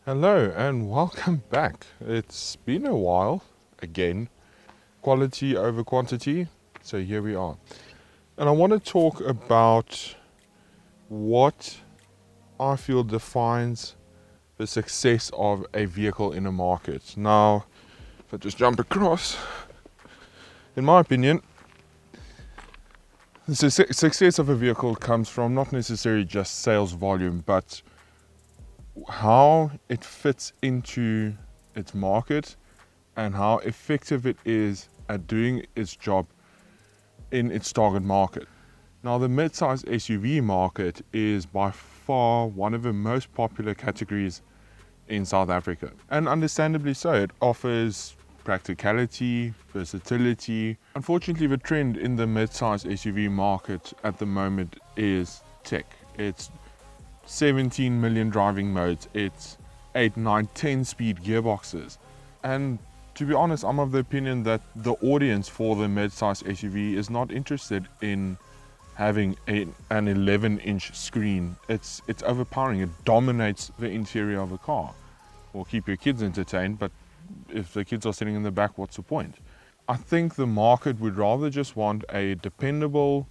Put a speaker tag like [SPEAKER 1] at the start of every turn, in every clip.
[SPEAKER 1] Hello and welcome back. It's been a while again, quality over quantity. So here we are. And I want to talk about what I feel defines the success of a vehicle in a market. Now, if I just jump across, in my opinion, the success of a vehicle comes from not necessarily just sales volume, but how it fits into its market and how effective it is at doing its job in its target market. Now, the mid-size SUV market is by far one of the most popular categories in South Africa, and understandably so. It offers practicality, versatility. Unfortunately, the trend in the mid-size SUV market at the moment is tech. It's 17 million driving modes, it's 8, 9, 10 speed gearboxes. And to be honest, I'm of the opinion that the audience for the mid-size SUV is not interested in having an 11-inch screen. It's overpowering. It dominates the interior of a car. Will keep your kids entertained, but if the kids are sitting in the back, what's the point? I think the market would rather just want a dependable,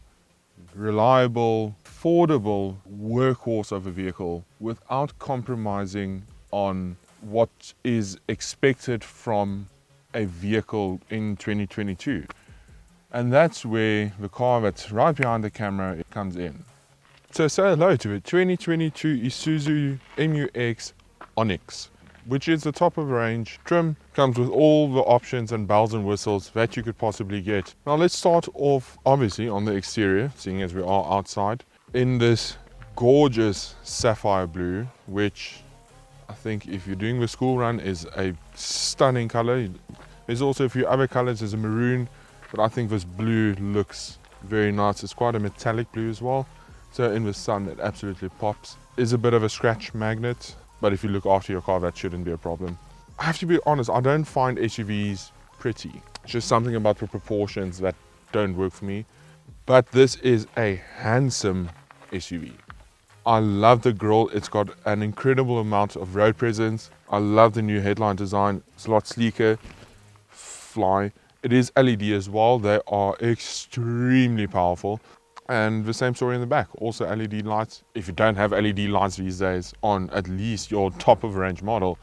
[SPEAKER 1] reliable, affordable workhorse of a vehicle without compromising on what is expected from a vehicle in 2022. And that's where the car that's right behind the camera comes in. So say hello to it, 2022 Isuzu MU-X Onyx, which is the top of the range trim, comes with all the options and bells and whistles that you could possibly get. Now let's start off obviously on the exterior, seeing as we are outside, in this gorgeous sapphire blue, which I think if you're doing the school run is a stunning color. There's also a few other colors, there's a maroon, but I think this blue looks very nice. It's quite a metallic blue as well, so in the sun it absolutely pops. Is a bit of a scratch magnet, but if you look after your car, that shouldn't be a problem. I have to be honest, I don't find SUVs pretty. It's just something about the proportions that don't work for me. But this is a handsome SUV. I love the grille. It's got an incredible amount of road presence. I love the new headline design. It's a lot sleeker. Fly. It is LED as well. They are extremely powerful. And the same story in the back, also LED lights. If you don't have LED lights these days on at least your top of range model,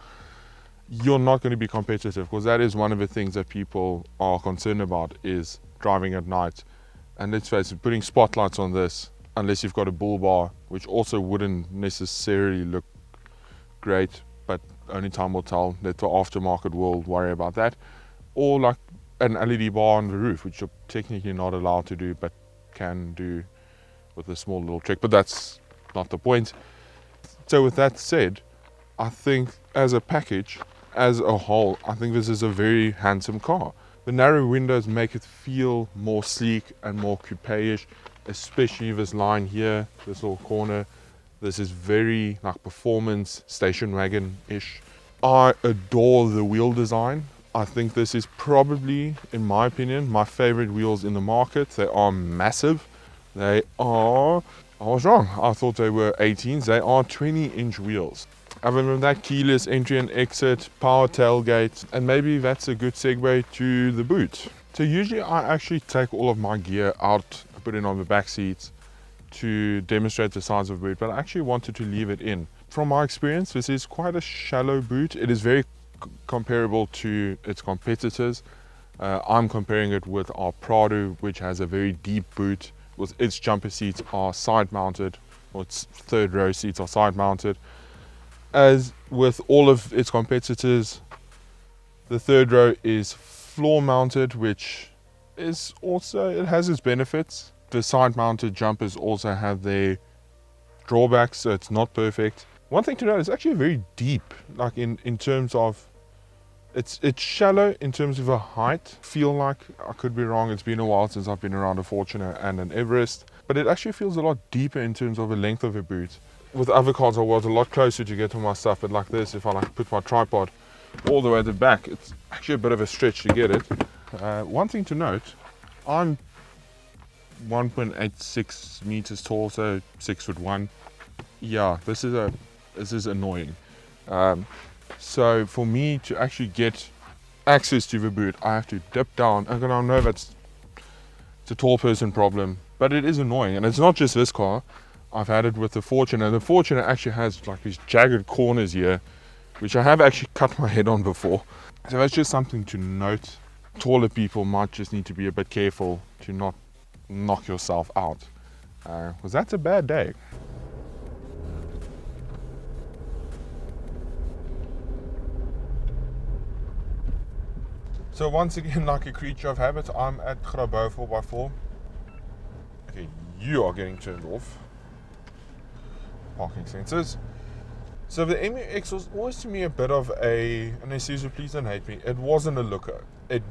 [SPEAKER 1] you're not going to be competitive, because that is one of the things that people are concerned about, is driving at night. And let's face it, putting spotlights on this, unless you've got a bull bar, which also wouldn't necessarily look great, but only time will tell. Let the aftermarket world worry about that. Or like an LED bar on the roof, which you're technically not allowed to do, but can do with a small little trick, but that's not the point. So with that said, I think as a package, as a whole, I think this is a very handsome car. The narrow windows make it feel more sleek and more coupe-ish, especially this line here, this little corner. This is very like performance station wagon-ish. I adore the wheel design. I think this is probably, in my opinion, my favorite wheels in the market. They are massive. They are, I was wrong, I thought they were 18s. They are 20-inch wheels. Other than that, keyless entry and exit, power tailgate, and maybe that's a good segue to the boot. So usually I actually take all of my gear out, put it on the back seats to demonstrate the size of the boot, but I actually wanted to leave it in. From my experience, this is quite a shallow boot. It is very comparable to its competitors. I'm comparing it with our Prado, which has a very deep boot, with its jumper seats are side mounted, or its third row seats are side mounted. As with all of its competitors, the third row is floor mounted, which is also, it has its benefits. The side mounted jumpers also have their drawbacks, so it's not perfect. One thing to note, it's actually very deep, like in terms of, it's shallow in terms of a height. Feel like, I could be wrong, it's been a while since I've been around a Fortuner and an Everest, but it actually feels a lot deeper in terms of the length of a boot. With other cars I was a lot closer to get to my stuff, but like this, if I like put my tripod all the way at the back, it's actually a bit of a stretch to get it. One thing to note, I'm 1.86 meters tall, so 6'1". Yeah, this is annoying. So for me to actually get access to the boot, I have to dip down. And I know it's a tall person problem, but it is annoying. And it's not just this car. I've had it with the Fortuner. The Fortuner actually has like these jagged corners here, which I have actually cut my head on before. So that's just something to note. Taller people might just need to be a bit careful to not knock yourself out, because that's a bad day. So once again, like a creature of habit, I'm at Grabo 4x4. Okay, you are getting turned off. Parking sensors. So the MU-X was always to me a bit of an Isuzu, please don't hate me, it wasn't a looker. It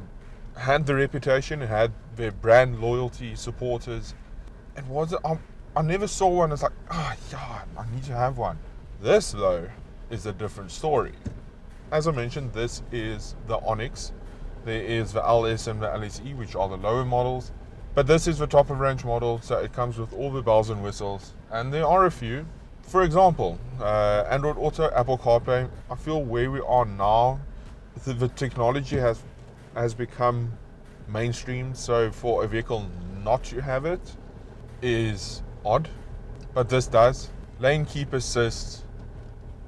[SPEAKER 1] had the reputation, it had their brand loyalty, supporters. It wasn't, I never saw one as like, yeah, I need to have one. This though is a different story. As I mentioned, this is the Onyx. There is the LS and the LSE, which are the lower models. But this is the top of range model, so it comes with all the bells and whistles. And there are a few. For example, Android Auto, Apple CarPlay. I feel where we are now, the technology has become mainstream. So for a vehicle not to have it is odd. But this does. Lane keep assist,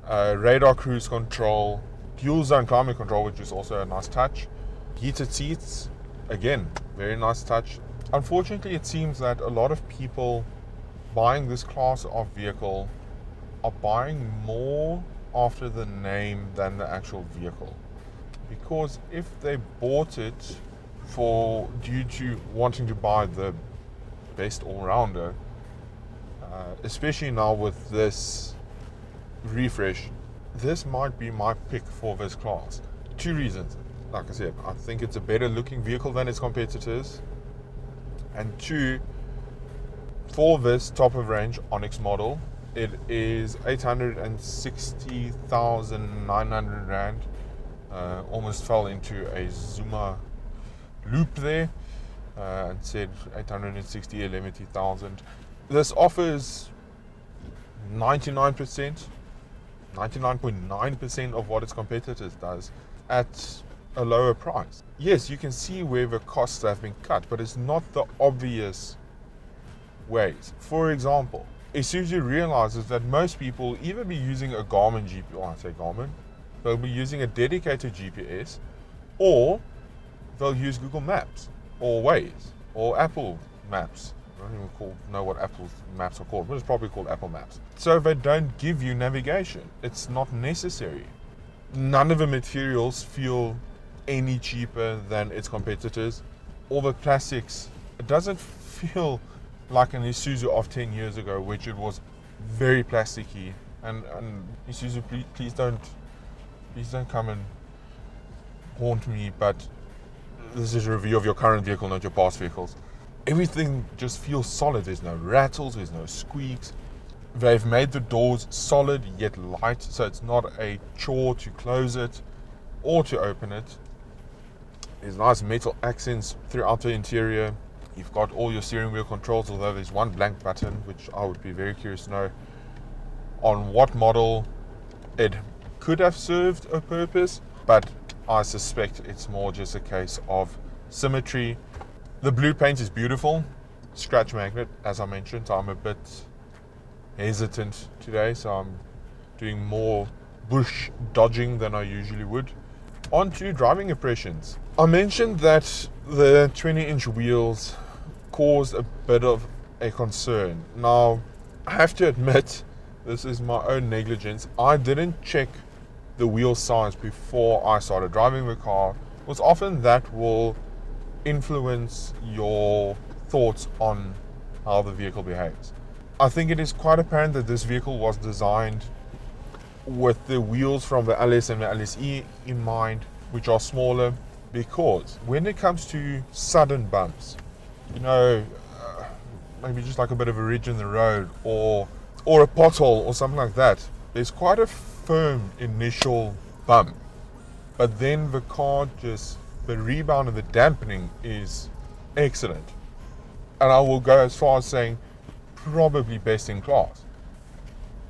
[SPEAKER 1] radar cruise control, dual zone climate control, which is also a nice touch. Heated seats, again, very nice touch. Unfortunately, it seems that a lot of people buying this class of vehicle are buying more after the name than the actual vehicle. Because if they bought it due to wanting to buy the best all-rounder, especially now with this refresh, this might be my pick for this class. 2 reasons. Like I said, I think it's a better looking vehicle than its competitors. And 2, for this top of range Onyx model, it is 860,900 Rand. Almost fell into a Zuma loop there and said 860, 11,000. This offers 99.9% of what its competitors does at a lower price. Yes, you can see where the costs have been cut, but it's not the obvious ways. For example, Isuzu realizes that most will either be using a Garmin GPS, they'll be using a dedicated GPS, or they'll use Google Maps, or Waze, or Apple Maps. I don't even know what Apple's maps are called, but it's probably called Apple Maps. So they don't give you navigation. It's not necessary. None of the materials feel any cheaper than its competitors. All the plastics, it doesn't feel like an Isuzu of 10 years ago, which it was very plasticky. And Isuzu, please don't come and haunt me, but this is a review of your current vehicle, not your past vehicles. Everything just feels solid. There's no rattles, there's no squeaks. They've made the doors solid yet light, so it's not a chore to close it or to open it. There's nice metal accents throughout the interior. You've got all your steering wheel controls, although there's one blank button, which I would be very curious to know on what model it could have served a purpose, but I suspect it's more just a case of symmetry. The blue paint is beautiful, scratch magnet, as I mentioned. I'm a bit hesitant today, so I'm doing more bush dodging than I usually would. On to driving impressions. I mentioned that the 20-inch wheels caused a bit of a concern. Now, I have to admit, this is my own negligence. I didn't check the wheel size before I started driving the car, because often that will influence your thoughts on how the vehicle behaves. I think it is quite apparent that this vehicle was designed with the wheels from the LS and the LSE in mind, which are smaller, because when it comes to sudden bumps, maybe just like a bit of a ridge in the road or a pothole or something like that, there's quite a firm initial bump, but then the car the rebound and the dampening is excellent. And I will go as far as saying probably best in class.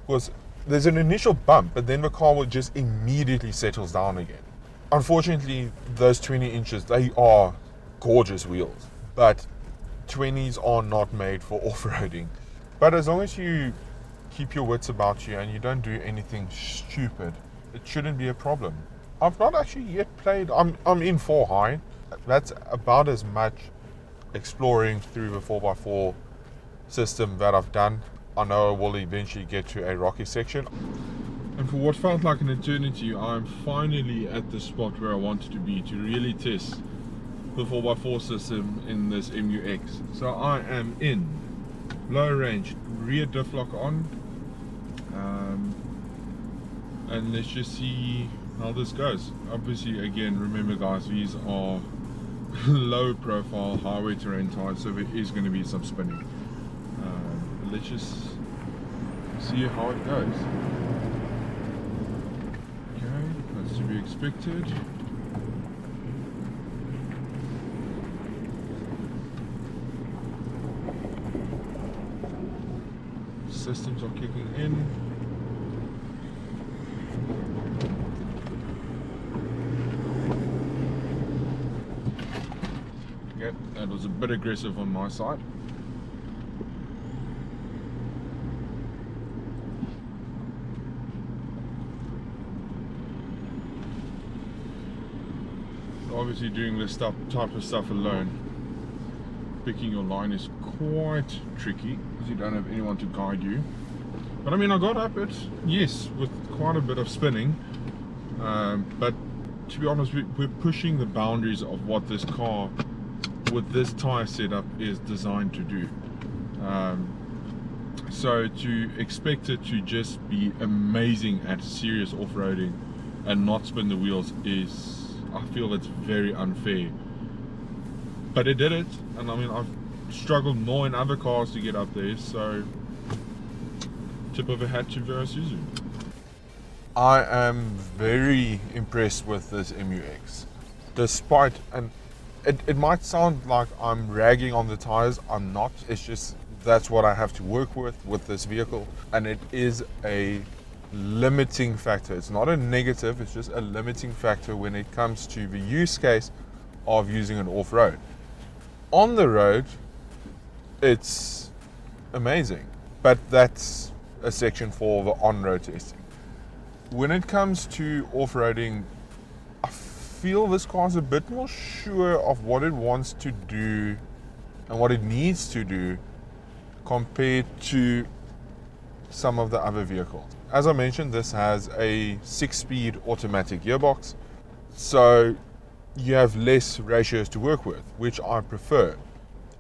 [SPEAKER 1] Because there's an initial bump, but then the car will just immediately settles down again. Unfortunately, those 20 inches, they are gorgeous wheels, but 20s are not made for off-roading. But as long as you keep your wits about you and you don't do anything stupid, it shouldn't be a problem. I've not actually yet played, I'm in 4 high. That's about as much exploring through the 4x4 system that I've done. I know I will eventually get to a rocky section. And for what felt like an eternity, I'm finally at the spot where I wanted to be to really test the 4x4 system in this MU-X. So I am in low range, rear diff lock on, and let's just see how this goes. Obviously, again, remember guys, these are low profile highway terrain tires, so there is going to be some spinning. Let's just see how it goes. Okay, that's to be expected. Systems are kicking in. Okay, that was a bit aggressive on my side. Obviously doing this type of stuff alone, picking your line is quite tricky because you don't have anyone to guide you. But I mean, I got up it, yes, with quite a bit of spinning, but to be honest, we're pushing the boundaries of what this car with this tire setup is designed to do. So to expect it to just be amazing at serious off-roading and not spin the wheels is, I feel it's very unfair. But it did it, and I mean, I've struggled more in other cars to get up there, so tip of a hat to Isuzu. I am very impressed with this MU-X. Despite, and it might sound like I'm ragging on the tires, I'm not. It's just that's what I have to work with this vehicle, and it is a limiting factor. It's not a negative, it's just a limiting factor when it comes to the use case of using an off-road. On the road, it's amazing, but that's a section for the on-road testing. When it comes to off-roading, I feel this car's a bit more sure of what it wants to do and what it needs to do compared to some of the other vehicles. As I mentioned, this has a 6-speed automatic gearbox, so you have less ratios to work with, which I prefer.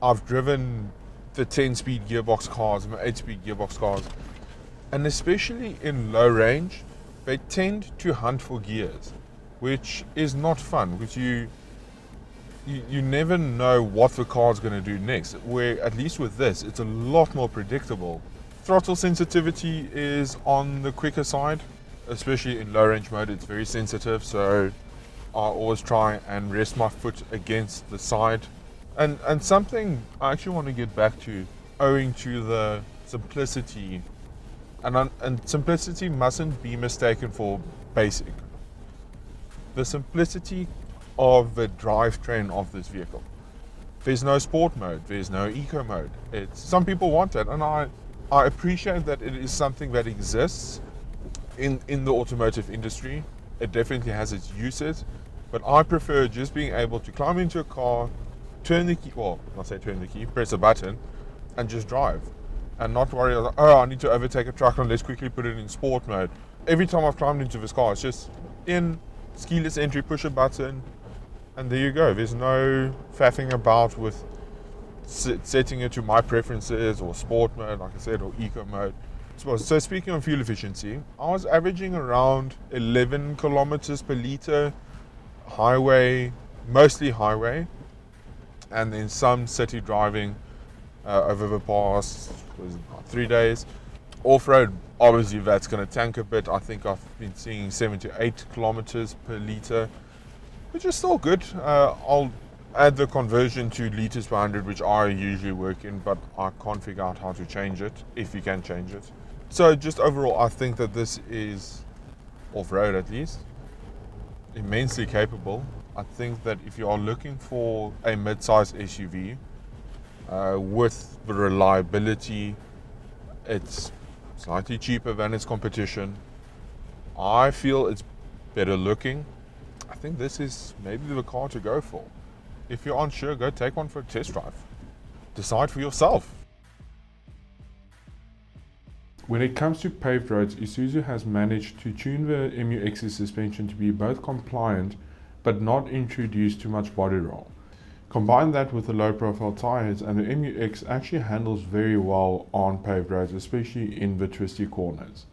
[SPEAKER 1] I've driven the 10-speed gearbox cars and the 8-speed gearbox cars, and especially in low range, they tend to hunt for gears, which is not fun because you never know what the car's going to do next. Where at least with this, it's a lot more predictable. Throttle sensitivity is on the quicker side, especially in low range mode. It's very sensitive, so I always try and rest my foot against the side. And something I actually want to get back to, owing to the simplicity, and simplicity mustn't be mistaken for basic. The simplicity of the drivetrain of this vehicle. There's no sport mode, there's no eco mode. Some people want it, and I appreciate that it is something that exists in the automotive industry. It definitely has its uses, but I prefer just being able to climb into a car, turn the key, well, not say turn the key, press a button, and just drive. And not worry, like, oh, I need to overtake a truck, and let's quickly put it in sport mode. Every time I've climbed into this car, it's just in keyless entry, push a button, and there you go. There's no faffing about with setting it to my preferences or sport mode, like I said, or eco mode. So speaking of fuel efficiency, I was averaging around 11 kilometers per liter highway, mostly highway, and then some city driving over the past 3 days. Off-road, obviously that's going to tank a bit. I think I've been seeing 7 to 8 kilometers per liter, which is still good. I'll add the conversion to liters per 100, which I usually work in, but I can't figure out how to change it, if you can change it. So just overall, I think that this is, off-road at least, immensely capable. I think that if you are looking for a mid-size SUV with the reliability, it's slightly cheaper than its competition. I feel it's better looking. I think this is maybe the car to go for. If you're unsure, go take one for a test drive. Decide for yourself.
[SPEAKER 2] When it comes to paved roads, Isuzu has managed to tune the MU-X's suspension to be both compliant but not introduce too much body roll. Combine that with the low profile tyres and the MU-X actually handles very well on paved roads, especially in the twisty corners.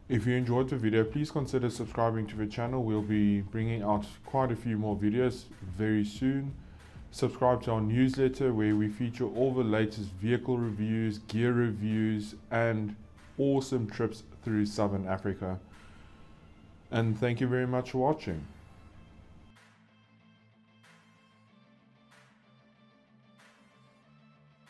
[SPEAKER 2] If you enjoyed the video, please consider subscribing to the channel. We'll be bringing out quite a few more videos very soon. Subscribe to our newsletter where we feature all the latest vehicle reviews, gear reviews, and awesome trips through Southern Africa. And thank you very much for watching.